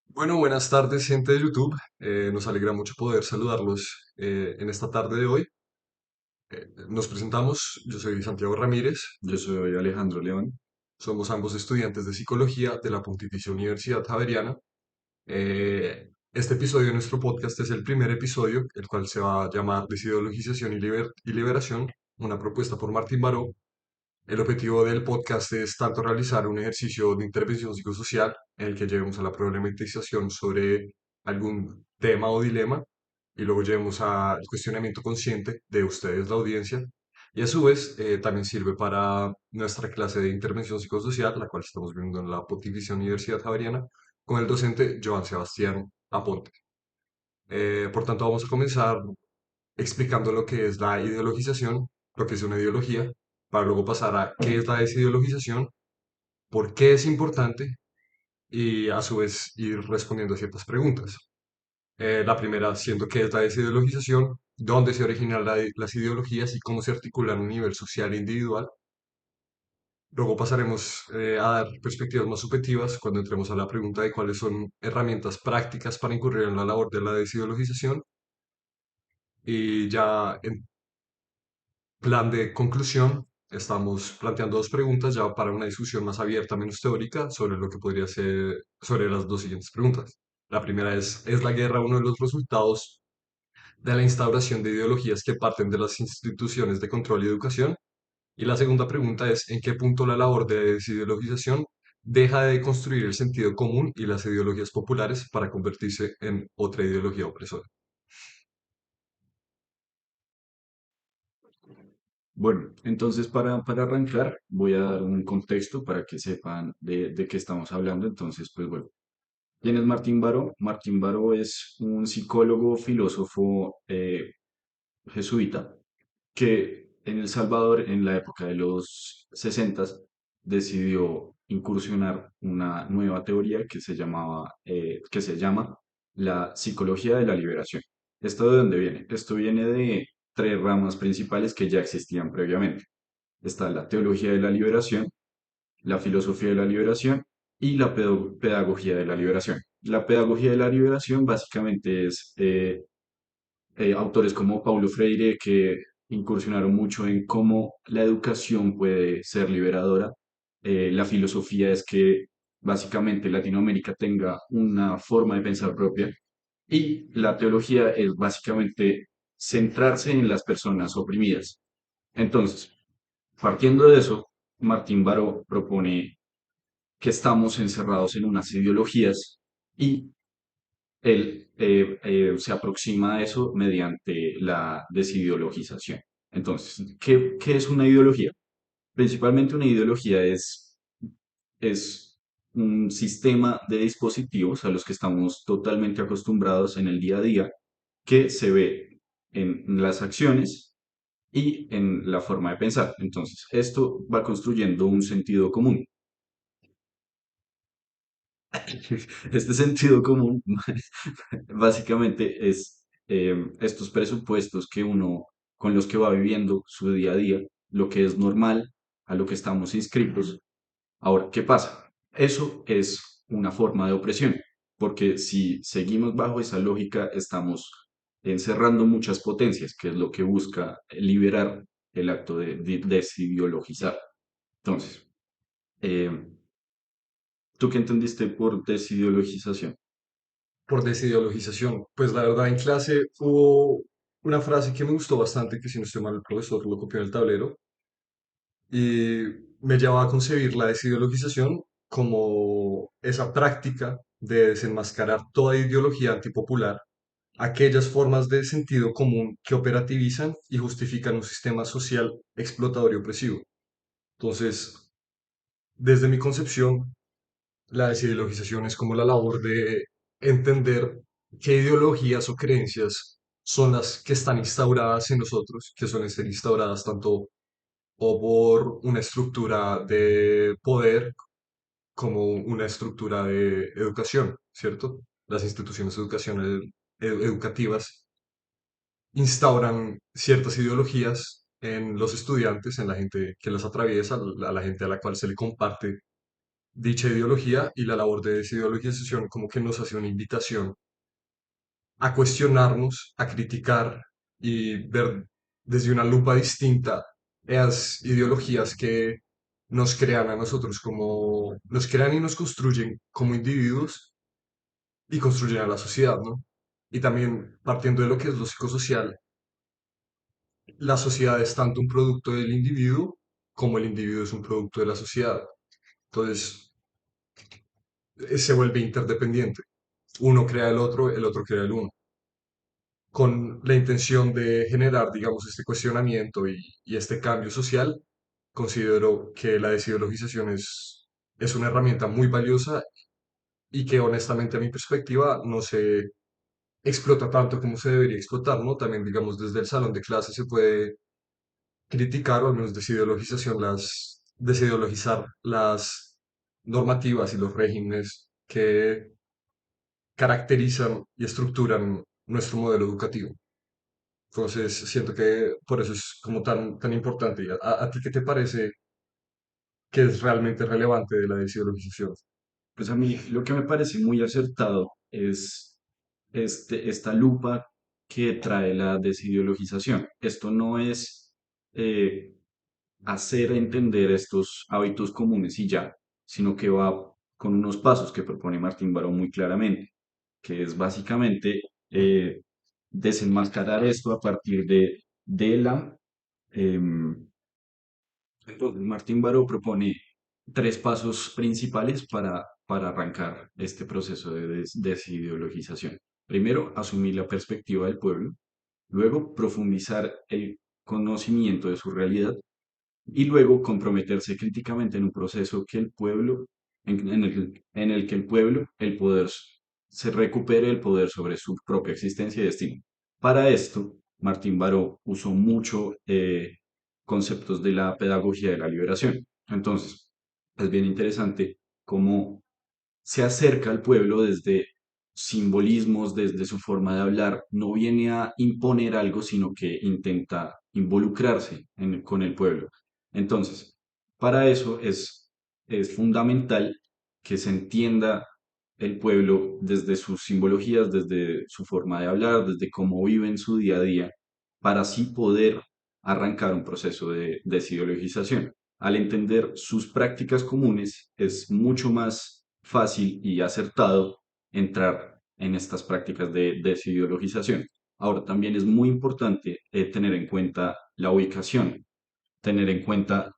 Bueno, buenas tardes, gente de YouTube. Nos alegra mucho poder saludarlos en esta tarde de hoy. Nos presentamos, yo soy Santiago Ramírez, Yo soy Alejandro León. somos ambos estudiantes de Psicología de la Pontificia Universidad Javeriana. Este episodio de nuestro podcast es el primer episodio, el cual se va a llamar Desideologización y Liberación, una propuesta por Martín Baró. El objetivo del podcast es tanto realizar un ejercicio de intervención psicosocial en el que lleguemos a la problematización sobre algún tema o dilema y luego lleguemos al cuestionamiento consciente de ustedes, la audiencia. Y a su vez también sirve para nuestra clase de intervención psicosocial, la cual estamos viendo en la Pontificia Universidad Javeriana, con el docente Joan Sebastián Aponte. Por tanto, vamos a comenzar explicando lo que es la ideologización, lo que es una ideología, para luego pasar a qué es la desideologización, por qué es importante y a su vez ir respondiendo a ciertas preguntas. La primera siendo qué es la desideologización, dónde se originan las ideologías y cómo se articulan a un nivel social e individual. Luego pasaremos a dar perspectivas más subjetivas cuando entremos a la pregunta de cuáles son herramientas prácticas para incurrir en la labor de la desideologización. Y ya en plan de conclusión, estamos planteando dos preguntas ya para una discusión más abierta, menos teórica, sobre lo que podría ser, sobre las dos siguientes preguntas. La primera ¿es la guerra uno de los resultados de la instauración de ideologías que parten de las instituciones de control y educación? Y la segunda pregunta es, ¿en qué punto la labor de desideologización deja de construir el sentido común y las ideologías populares para convertirse en otra ideología opresora? Bueno, entonces para arrancar voy a dar un contexto para que sepan de qué estamos hablando. Entonces, pues bueno, ¿quién es Martín Baró? Martín Baró es un psicólogo, filósofo jesuita que en El Salvador, en la época de los 60, decidió incursionar una nueva teoría que se llama la psicología de la liberación. ¿Esto de dónde viene? Esto viene de tres ramas principales que ya existían previamente. Está la teología de la liberación, la filosofía de la liberación y la pedagogía de la liberación. La pedagogía de la liberación básicamente es autores como Paulo Freire que incursionaron mucho en cómo la educación puede ser liberadora. La filosofía es que básicamente Latinoamérica tenga una forma de pensar propia y la teología es básicamente centrarse en las personas oprimidas. Entonces, partiendo de eso, Martín Baró propone que estamos encerrados en unas ideologías y él se aproxima a eso mediante la desideologización. Entonces, ¿qué es una ideología? Principalmente una ideología es un sistema de dispositivos a los que estamos totalmente acostumbrados en el día a día, que se ve en las acciones y en la forma de pensar. Entonces, esto va construyendo un sentido común. Este sentido común básicamente es estos presupuestos que uno con los que va viviendo su día a día, lo que es normal, a lo que estamos inscritos. Ahora, ¿qué pasa? Eso es una forma de opresión, porque si seguimos bajo esa lógica, estamos encerrando muchas potencias, que es lo que busca liberar el acto de desideologizar. Entonces, eh, ¿tú qué entendiste por desideologización? Por desideologización. Pues la verdad, en clase hubo una frase que me gustó bastante, que si no estoy mal, el profesor lo copió en el tablero, y me llevaba a concebir la desideologización como esa práctica de desenmascarar toda ideología antipopular, aquellas formas de sentido común que operativizan y justifican un sistema social explotador y opresivo. Entonces, desde mi concepción, la desideologización es como la labor de entender qué ideologías o creencias son las que están instauradas en nosotros, que suelen ser instauradas tanto o por una estructura de poder como una estructura de educación, ¿cierto? Las instituciones educativas instauran ciertas ideologías en los estudiantes, en la gente que las atraviesa, a la gente a la cual se le comparte dicha ideología y la labor de desideologización como que nos hace una invitación a cuestionarnos, a criticar y ver desde una lupa distinta esas ideologías que nos crean a nosotros como, nos crean y nos construyen como individuos y construyen a la sociedad, ¿no? Y también partiendo de lo que es lo psicosocial, la sociedad es tanto un producto del individuo como el individuo es un producto de la sociedad. Entonces, se vuelve interdependiente. Uno crea el otro crea el uno, con la intención de generar, digamos, este cuestionamiento y este cambio social. Considero que la desideologización es una herramienta muy valiosa y que honestamente a mi perspectiva no se explota tanto como se debería explotar, ¿no? También, digamos, desde el salón de clases se puede criticar o al menos desideologizar las normativas y los regímenes que caracterizan y estructuran nuestro modelo educativo. Entonces, siento que por eso es como tan importante. ¿A ti qué te parece que es realmente relevante de la desideologización? Pues a mí lo que me parece muy acertado es esta lupa que trae la desideologización. Esto no es eh, hacer entender estos hábitos comunes y ya, sino que va con unos pasos que propone Martín Baró muy claramente, que es básicamente eh, desenmascarar esto a partir de la... em, entonces, Martín Baró propone tres pasos principales para arrancar este proceso de desideologización. Primero, asumir la perspectiva del pueblo. Luego, profundizar el conocimiento de su realidad y luego comprometerse críticamente en un proceso que el pueblo, en el que el pueblo, el poder, se recupere el poder sobre su propia existencia y destino. Para esto, Martín Baró usó mucho conceptos de la pedagogía de la liberación. Entonces, es bien interesante cómo se acerca al pueblo desde simbolismos, desde su forma de hablar, no viene a imponer algo, sino que intenta involucrarse con el pueblo. Entonces, para eso es fundamental que se entienda el pueblo desde sus simbologías, desde su forma de hablar, desde cómo vive en su día a día, para así poder arrancar un proceso de desideologización. Al entender sus prácticas comunes, es mucho más fácil y acertado entrar en estas prácticas de desideologización. Ahora, también es muy importante tener en cuenta la ubicación, tener en cuenta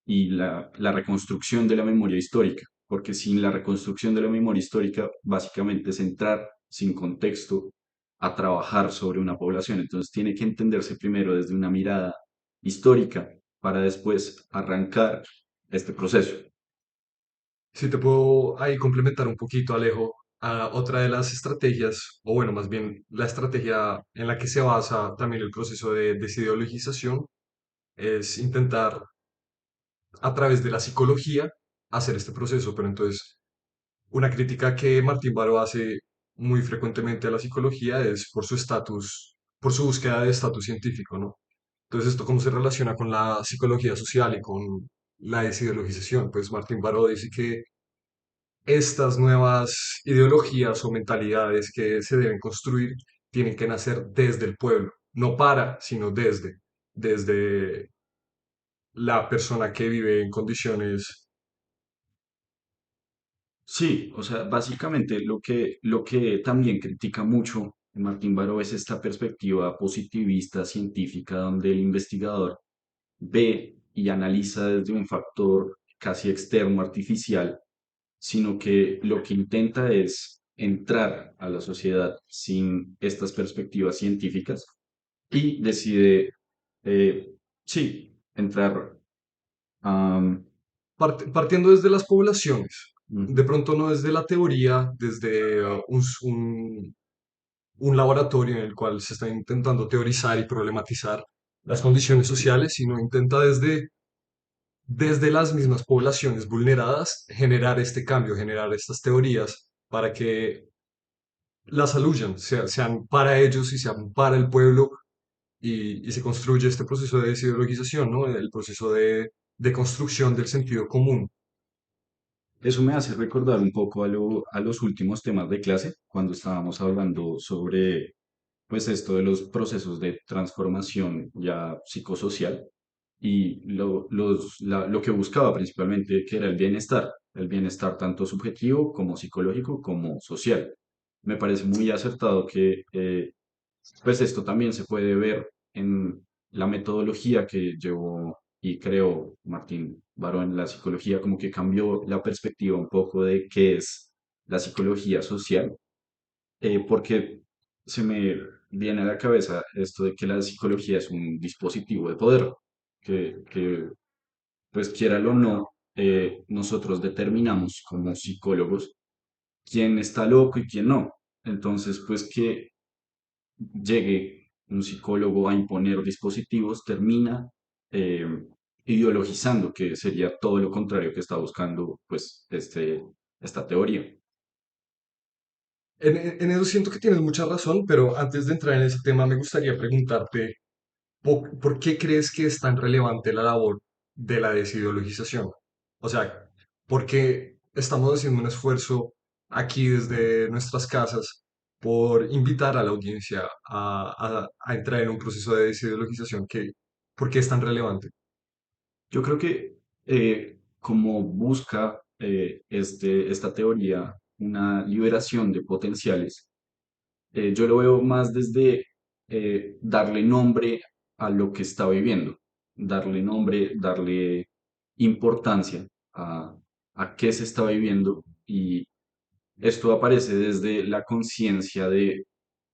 y la reconstrucción de la memoria histórica, porque sin la reconstrucción de la memoria histórica, básicamente es entrar sin contexto a trabajar sobre una población. Entonces tiene que entenderse primero desde una mirada histórica para después arrancar este proceso. Si te puedo ahí complementar un poquito, Alejo, a otra de las estrategias, o bueno, más bien la estrategia en la que se basa también el proceso de desideologización, es intentar a través de la psicología hacer este proceso. Pero entonces, una crítica que Martín Baró hace muy frecuentemente a la psicología es por su estatus, por su búsqueda de estatus científico, ¿no? Entonces, ¿esto cómo se relaciona con la psicología social y con la desideologización? Pues Martín Baró dice que estas nuevas ideologías o mentalidades que se deben construir tienen que nacer desde el pueblo, no para, sino desde la persona que vive en condiciones. Sí, o sea, básicamente lo que también critica mucho Martín Baró es esta perspectiva positivista científica donde el investigador ve y analiza desde un factor casi externo, artificial, sino que lo que intenta es entrar a la sociedad sin estas perspectivas científicas y decide, eh, sí, entrar a... Partiendo desde las poblaciones, de Ujú. pronto no desde la teoría, desde un laboratorio en el cual se está intentando teorizar y problematizar las condiciones sociales, sino intenta desde las mismas poblaciones vulneradas generar este cambio, generar estas teorías para que las aluyan, sean para ellos y sean para el pueblo y se construye este proceso de desideologización, ¿no? El proceso de construcción del sentido común. eso me hace recordar un poco a los últimos temas de clase, cuando estábamos hablando sobre, pues, esto de los procesos de transformación ya psicosocial y lo que buscaba principalmente, que era el bienestar tanto subjetivo como psicológico como social. Me parece muy acertado que pues esto también se puede ver en la metodología que llevó y creó Martín Baró en la psicología, como que cambió la perspectiva un poco de qué es la psicología social, porque se me viene a la cabeza esto de que la psicología es un dispositivo de poder, que pues quiera o no, nosotros determinamos como psicólogos quién está loco y quién no. Entonces, pues que llegue un psicólogo a imponer dispositivos, termina eh, ideologizando, que sería todo lo contrario que está buscando pues esta teoría. En eso siento que tienes mucha razón, pero antes de entrar en ese tema me gustaría preguntarte, ¿por qué crees que es tan relevante la labor de la desideologización? O sea, ¿por qué estamos haciendo un esfuerzo aquí desde nuestras casas por invitar a la audiencia a entrar en un proceso de desideologización? ¿Por qué es tan relevante? Yo creo que como busca esta teoría una liberación de potenciales, yo lo veo más desde darle nombre a lo que está viviendo, darle nombre, darle importancia a, a qué se está viviendo y esto aparece desde la conciencia de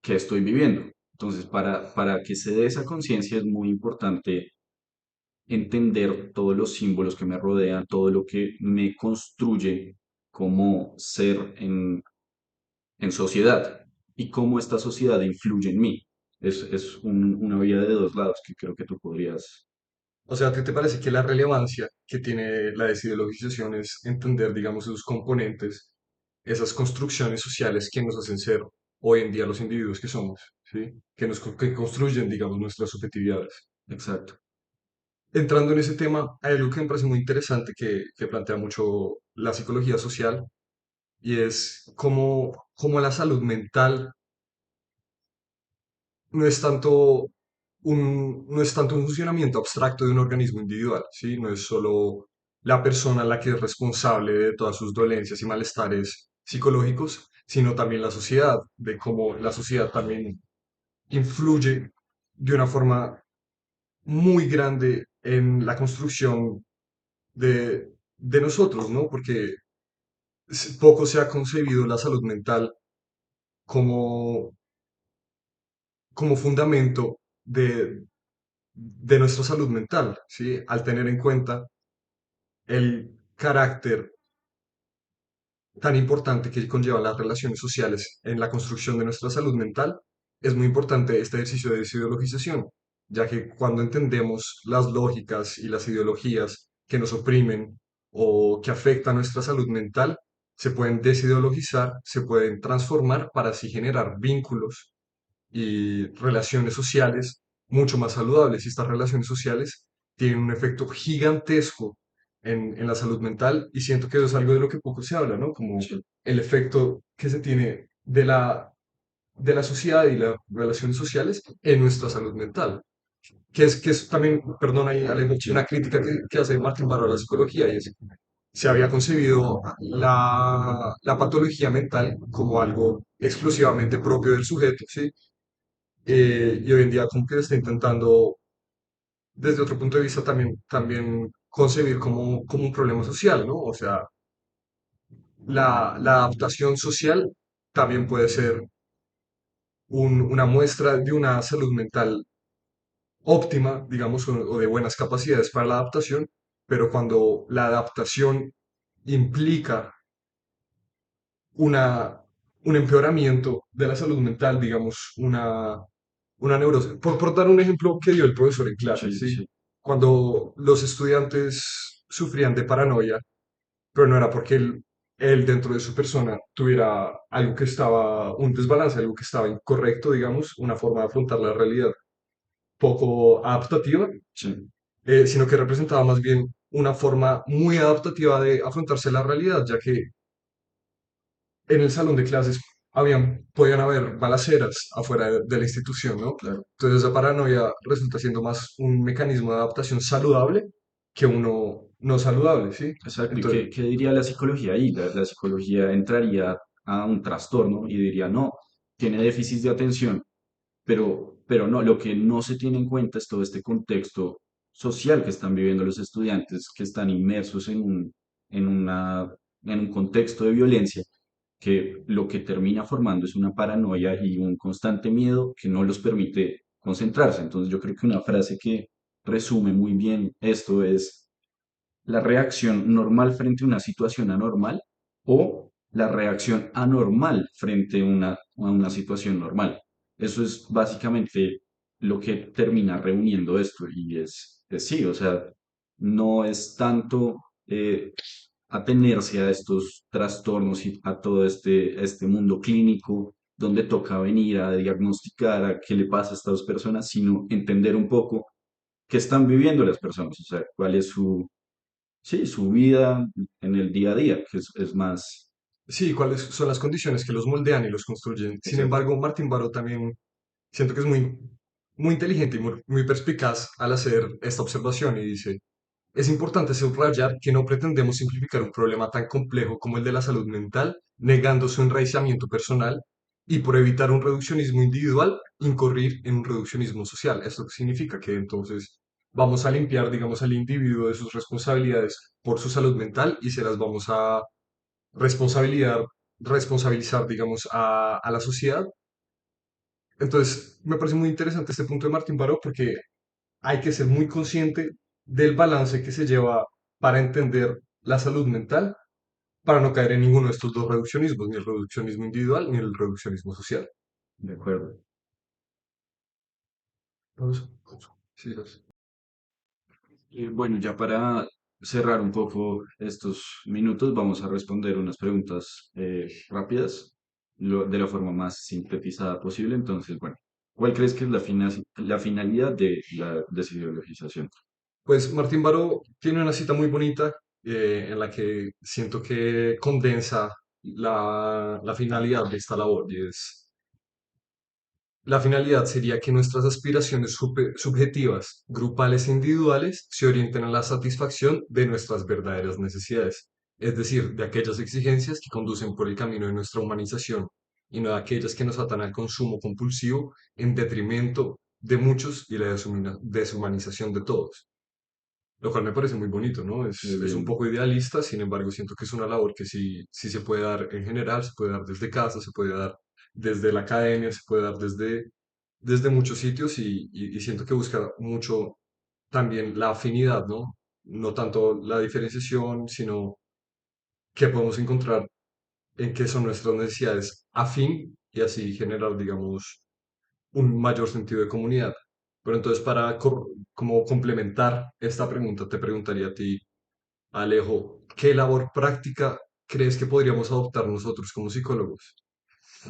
qué estoy viviendo. Entonces, para que se dé esa conciencia es muy importante entender todos los símbolos que me rodean, todo lo que me construye como ser en sociedad y cómo esta sociedad influye en mí. Es una vía de dos lados que creo que tú podrías. O sea, ¿qué te parece que la relevancia que tiene la desideologización es entender, digamos, sus componentes, esas construcciones sociales que nos hacen ser hoy en día los individuos que somos, ¿sí? Que construyen, digamos, nuestras subjetividades? Exacto. Entrando en ese tema, hay algo que me parece muy interesante que plantea mucho la psicología social y es cómo la salud mental no es tanto un funcionamiento abstracto de un organismo individual, ¿sí? No es solo la persona la que es responsable de todas sus dolencias y malestares psicológicos, sino también la sociedad, de cómo la sociedad también influye de una forma muy grande en la construcción de nosotros, ¿no? Porque poco se ha concebido la salud mental como, como fundamento de nuestra salud mental, ¿sí? Al tener en cuenta el carácter tan importante que conllevan las relaciones sociales en la construcción de nuestra salud mental, es muy importante este ejercicio de desideologización, ya que cuando entendemos las lógicas y las ideologías que nos oprimen o que afectan nuestra salud mental, se pueden desideologizar, se pueden transformar para así generar vínculos y relaciones sociales mucho más saludables. Y estas relaciones sociales tienen un efecto gigantesco en la salud mental y siento que eso es algo de lo que poco se habla, ¿no? Como Sí, el efecto que se tiene de la sociedad y las relaciones sociales en nuestra salud mental. Que es también, perdón ahí, Alejo, una crítica que hace Martín Barro a la psicología y es, se había concebido la patología mental como algo exclusivamente propio del sujeto, ¿sí? Y hoy en día como que se está intentando desde otro punto de vista también concebir como un problema social, ¿no? O sea, la adaptación social también puede ser una muestra de una salud mental óptima, digamos, o de buenas capacidades para la adaptación, pero cuando la adaptación implica una, un empeoramiento de la salud mental, digamos, una neurosis. Por dar un ejemplo que dio el profesor en clase, sí, ¿sí? sí, Cuando los estudiantes sufrían de paranoia, pero no era porque él dentro de su persona tuviera algo que estaba, un desbalance, algo que estaba incorrecto, digamos, una forma de afrontar la realidad poco adaptativa, sí, sino que representaba más bien una forma muy adaptativa de afrontarse la realidad, ya que en el salón de clases podían haber balaceras afuera de la institución, ¿no? Claro. Entonces esa paranoia resulta siendo más un mecanismo de adaptación saludable que uno no saludable, ¿sí? Exacto. ¿Y Entonces, qué diría la psicología ahí? La psicología entraría a un trastorno y diría, no, tiene déficit de atención, pero no, lo que no se tiene en cuenta es todo este contexto social que están viviendo los estudiantes, que están inmersos en una, en un contexto de violencia, que lo que termina formando es una paranoia y un constante miedo que no los permite concentrarse. Entonces yo creo que una frase que resume muy bien esto es la reacción normal frente a una situación anormal o la reacción anormal frente a una situación normal. Eso es básicamente lo que termina reuniendo esto y es sí, o sea, no es tanto atenerse a estos trastornos y a todo este mundo clínico donde toca venir a diagnosticar a qué le pasa a estas dos personas, sino entender un poco qué están viviendo las personas, o sea, cuál es sí, su vida en el día a día, que es más sí, cuáles son las condiciones que los moldean y los construyen. Sin exacto. embargo, Martín Baró también siento que es muy inteligente y muy perspicaz al hacer esta observación y dice, es importante subrayar que no pretendemos simplificar un problema tan complejo como el de la salud mental, negando su enraizamiento personal y por evitar un reduccionismo individual, incurrir en un reduccionismo social. ¿Esto qué significa? Que entonces vamos a limpiar, digamos, al individuo de sus responsabilidades por su salud mental y se las vamos a responsabilidad, responsabilizar, digamos, a la sociedad. Entonces, me parece muy interesante este punto de Martín Baró porque hay que ser muy consciente del balance que se lleva para entender la salud mental, para no caer en ninguno de estos dos reduccionismos, ni el reduccionismo individual ni el reduccionismo social. De acuerdo. Vamos, sí, Bueno, ya para cerrar un poco estos minutos, vamos a responder unas preguntas rápidas de la forma más sintetizada posible. Entonces, bueno, ¿cuál crees que es la finalidad de la desideologización? pues Martín Baró tiene una cita muy bonita en la que siento que condensa la finalidad de esta labor y es la finalidad sería que nuestras aspiraciones subjetivas, grupales e individuales se orienten a la satisfacción de nuestras verdaderas necesidades, es decir, de aquellas exigencias que conducen por el camino de nuestra humanización y no de aquellas que nos atan al consumo compulsivo en detrimento de muchos y la deshumanización de todos. Lo cual me parece muy bonito, ¿no? Muy Es un bien, poco idealista, sin embargo, siento que es una labor que sí se puede dar en general, se puede dar desde casa, se puede dar desde la academia, se puede dar desde muchos sitios y siento que busca mucho también la afinidad, ¿no? No tanto la diferenciación, sino que podemos encontrar en qué son nuestras necesidades afín y así generar, digamos, un mayor sentido de comunidad. Pero entonces, para como complementar esta pregunta, te preguntaría a ti, Alejo, ¿qué labor práctica crees que podríamos adoptar nosotros como psicólogos?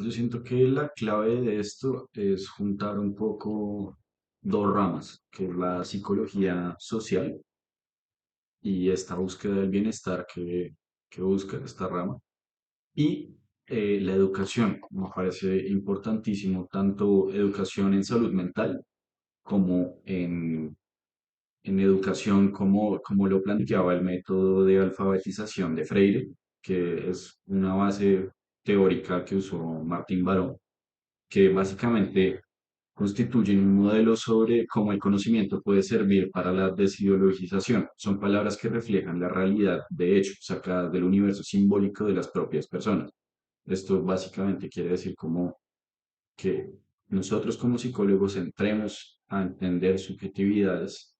yo siento que la clave de esto es juntar un poco dos ramas, que es la psicología social y esta búsqueda del bienestar que busca esta rama y la educación. Me parece importantísimo tanto educación en salud mental como en educación, como lo planteaba el método de alfabetización de Freire, que es una base teórica que usó Martín Baró, que básicamente constituyen un modelo sobre cómo el conocimiento puede servir para la desideologización. Son palabras que reflejan la realidad de hecho, sacadas del universo simbólico de las propias personas. Esto básicamente quiere decir como que nosotros como psicólogos entremos a entender subjetividades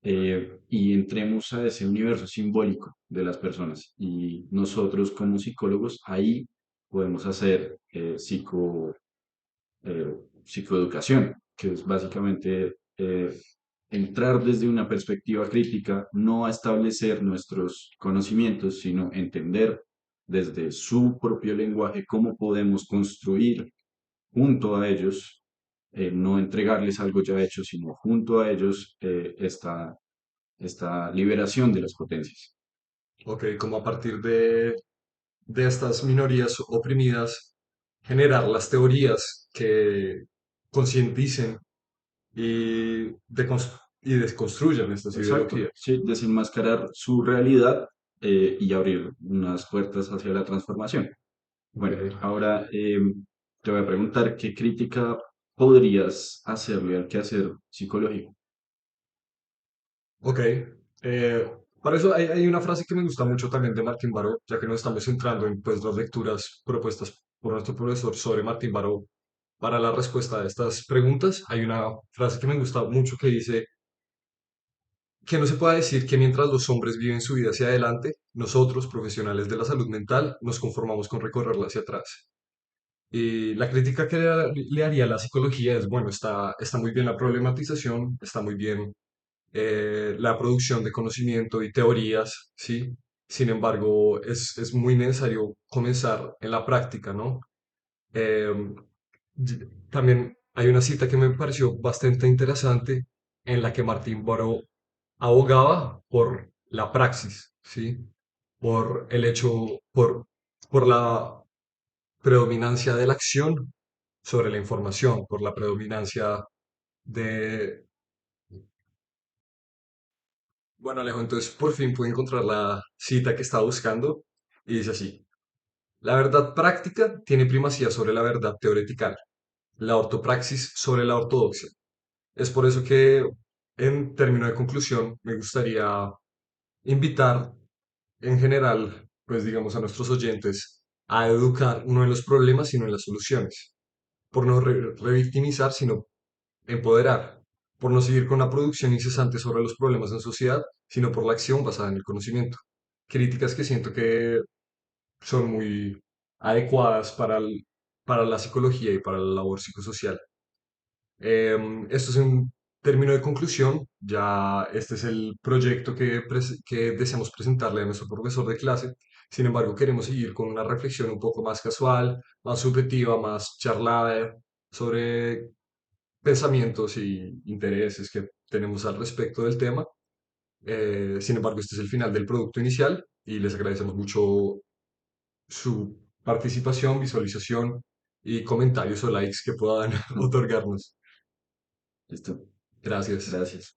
y entremos a ese universo simbólico de las personas. Y nosotros como psicólogos ahí podemos hacer psicoeducación, que es básicamente entrar desde una perspectiva crítica, no a establecer nuestros conocimientos, sino entender desde su propio lenguaje cómo podemos construir junto a ellos, no entregarles algo ya hecho, sino junto a ellos esta liberación de las potencias. Ok, como a partir de estas minorías oprimidas, generar las teorías que concienticen y desconstruyan estas Exacto, ideologías. sí, desenmascarar su realidad y abrir unas puertas hacia la transformación. Ok, Bueno, ahora te voy a preguntar qué crítica podrías hacerle al quehacer psicológico. ok. Eh, para eso hay una frase que me gusta mucho también de Martín Baró, ya que nos estamos centrando en pues, las lecturas propuestas por nuestro profesor sobre Martín Baró para la respuesta a estas preguntas. Hay una frase que me gusta mucho que dice que no se pueda decir que mientras los hombres viven su vida hacia adelante, nosotros, profesionales de la salud mental, nos conformamos con recorrerla hacia atrás. Y la crítica que le haría a la psicología es, bueno, está muy bien la problematización, está muy bien la producción de conocimiento y teorías, ¿sí? Sin embargo, es muy necesario comenzar en la práctica, ¿no? Em, También hay una cita que me pareció bastante interesante en la que Martín Baró abogaba por la praxis, ¿sí? Por el hecho, por la predominancia de la acción sobre la información, por la predominancia de... Bueno, Alejo, entonces por fin pude encontrar la cita que estaba buscando y dice así, la verdad práctica tiene primacía sobre la verdad teoretica, la ortopraxis sobre la ortodoxia. Es por eso que, en términos de conclusión, me gustaría invitar en general, pues digamos a nuestros oyentes, a educar no en los problemas, sino en las soluciones, por no revictimizar, sino empoderar, por no seguir con la producción incesante sobre los problemas en sociedad, sino por la acción basada en el conocimiento. Críticas que siento que son muy adecuadas para la psicología y para la labor psicosocial. Esto es un término de conclusión. Ya este es el proyecto que deseamos presentarle a nuestro profesor de clase. Sin embargo, queremos seguir con una reflexión un poco más casual, más subjetiva, más charlada sobre pensamientos y intereses que tenemos al respecto del tema. Sin embargo, este es el final del producto inicial y les agradecemos mucho su participación, visualización y comentarios o likes que puedan otorgarnos. ¿Listo? Gracias. Gracias.